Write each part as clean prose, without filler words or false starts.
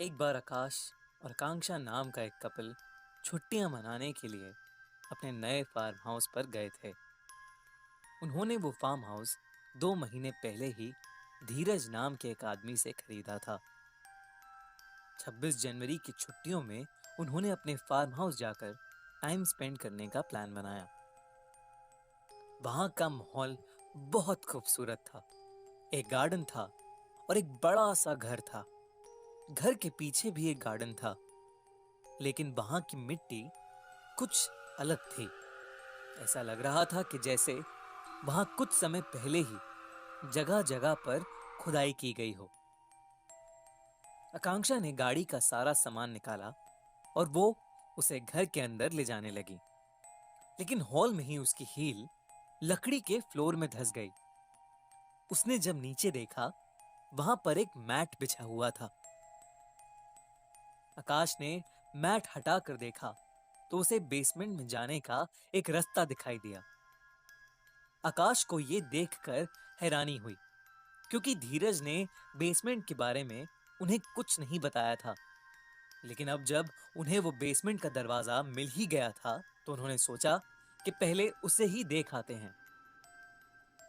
एक बार आकाश और आकांक्षा नाम का एक कपल छुट्टियां मनाने के लिए अपने नए फार्म हाउस पर गए थे। उन्होंने वो फार्म हाउस 2 महीने पहले ही धीरज नाम के एक आदमी से खरीदा था। 26 जनवरी की छुट्टियों में उन्होंने अपने फार्म हाउस जाकर टाइम स्पेंड करने का प्लान बनाया। वहां का माहौल बहुत खूबसूरत था। एक गार्डन था और एक बड़ा सा घर था। घर के पीछे भी एक गार्डन था, लेकिन वहां की मिट्टी कुछ अलग थी। ऐसा लग रहा था कि जैसे वहां कुछ समय पहले ही जगह जगह पर खुदाई की गई हो। आकांक्षा ने गाड़ी का सारा सामान निकाला और वो उसे घर के अंदर ले जाने लगी, लेकिन हॉल में ही उसकी हील लकड़ी के फ्लोर में धंस गई। उसने जब नीचे देखा, वहां पर एक मैट बिछा हुआ था। आकाश ने मैट हटा कर देखा तो उसे बेसमेंट में जाने का एक रास्ता दिखाई दिया। आकाश को यह देखकर हैरानी हुई, क्योंकि धीरज ने बेसमेंट के बारे में उन्हें कुछ नहीं बताया था। लेकिन अब जब उन्हें वो बेसमेंट का दरवाजा मिल ही गया था, तो उन्होंने सोचा कि पहले उसे ही देख आते हैं।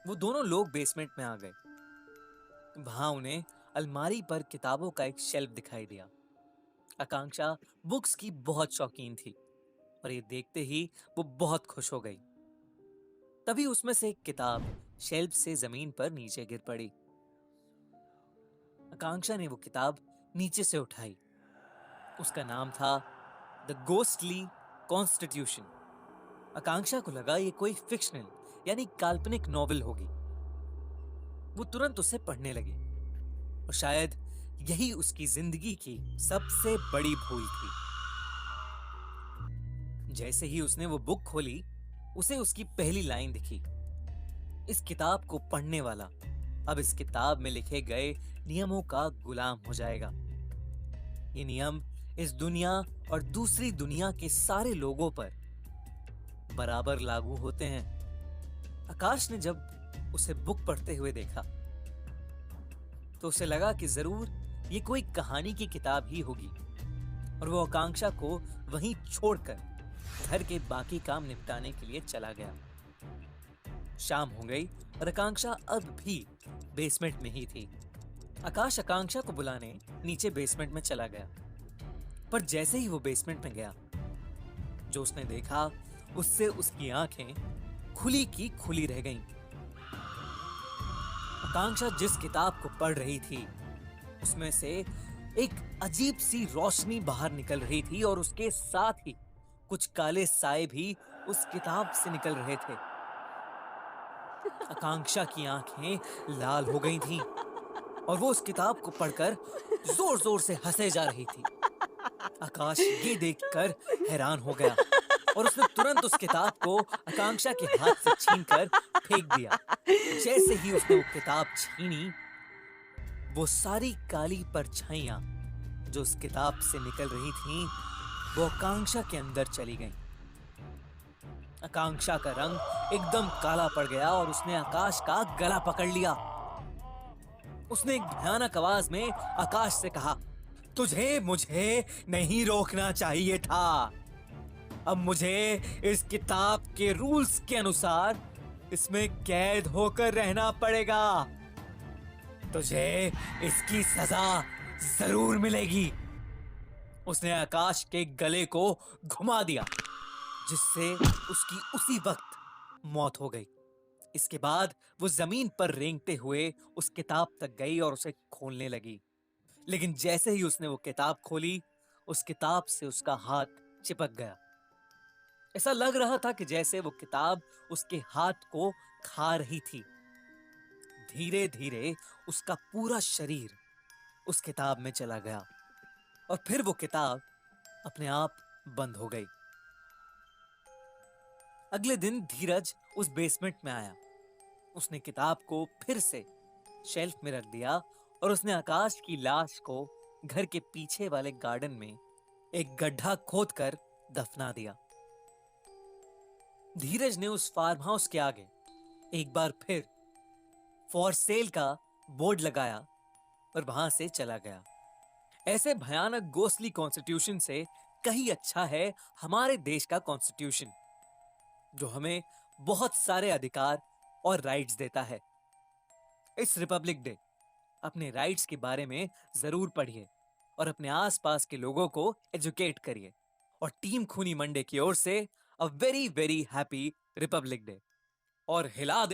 वो दोनों लोग बेसमेंट में आ गए। वहां उन्हें अलमारी पर किताबों का एक शेल्फ दिखाई दिया। आकांक्षा बुक्स की बहुत शौकीन थी और ये देखते ही वो बहुत खुश हो गई। तभी उसमें से एक किताब शेल्फ से जमीन पर नीचे गिर पड़ी। आकांक्षा ने वो किताब नीचे से उठाई। उसका नाम था द गोस्टली कॉन्स्टिट्यूशन। आकांक्षा को लगा ये कोई फिक्शनल यानी काल्पनिक नॉवेल होगी। वो तुरंत उसे पढ़ने लगी और शायद यही उसकी जिंदगी की सबसे बड़ी भूल थी। जैसे ही उसने वो बुक खोली, उसे उसकी पहली लाइन दिखी। इस किताब को पढ़ने वाला अब इस किताब में लिखे गए नियमों का गुलाम हो जाएगा। ये नियम इस दुनिया और दूसरी दुनिया के सारे लोगों पर बराबर लागू होते हैं। आकाश ने जब उसे बुक पढ़ते हुए देखा, तो उसे लगा कि जरूर ये कोई कहानी की किताब ही होगी, और वो आकांक्षा को वहीं छोड़कर घर के बाकी काम निपटाने के लिए चला गया। शाम हो गई और आकांक्षा अब भी बेसमेंट में ही थी। आकाश आकांक्षा को बुलाने नीचे बेसमेंट में चला गया, पर जैसे ही वो बेसमेंट में गया, जो उसने देखा उससे उसकी आंखें खुली की खुली रह गईं। आकांक्षा जिस किताब को पढ़ रही थी, उसमें से एक अजीब सी रोशनी बाहर निकल रही थी और उसके साथ ही कुछ काले साए भी उस किताब से निकल रहे थे। आकांक्षा की आंखें लाल हो गई थीं और वो उस किताब को पढ़कर जोर जोर से हंसे जा रही थी। आकाश ये देखकर हैरान हो गया और उसने तुरंत उस किताब को आकांक्षा के हाथ से छीनकर फेंक दिया। जैसे ही उसने वो किताब छीनी, वो सारी काली परछाइयां जो उस किताब से निकल रही थीं, वो आकांक्षा के अंदर चली गईं। आकांक्षा का रंग एकदम काला पड़ गया और उसने आकाश का गला पकड़ लिया। उसने एक भयानक आवाज में आकाश से कहा, तुझे मुझे नहीं रोकना चाहिए था। अब मुझे इस किताब के रूल्स के अनुसार इसमें कैद होकर रहना पड़ेगा। तुझे इसकी सजा जरूर मिलेगी। उसने आकाश के गले को घुमा दिया, जिससे उसकी उसी वक्त मौत हो गई। इसके बाद वो जमीन पर रेंगते हुए उस किताब तक गई और उसे खोलने लगी। लेकिन जैसे ही उसने वो किताब खोली, उस किताब से उसका हाथ चिपक गया। ऐसा लग रहा था कि जैसे वो किताब उसके हाथ को खा रही थी। धीरे धीरे उसका पूरा शरीर उस किताब में चला गया और फिर वो किताब अपने आप बंद हो गई। अगले दिन धीरज उस बेसमेंट में आया। उसने किताब को फिर से शेल्फ में रख दिया और उसने आकाश की लाश को घर के पीछे वाले गार्डन में एक गड्ढा खोदकर दफना दिया। धीरज ने उस फार्म हाउस के आगे एक बार फिर फॉर सेल का बोर्ड लगाया और वहां से चला गया। ऐसे भयानक घोस्टली कॉन्स्टिट्यूशन से कहीं अच्छा है हमारे देश का कॉन्स्टिट्यूशन, जो हमें बहुत सारे अधिकार और राइट्स देता है। इस रिपब्लिक डे अपने राइट्स के बारे में जरूर पढ़िए और अपने आसपास के लोगों को एजुकेट करिए। और टीम खूनी मंडे की ओर से a very very happy Republic day. और हिला दे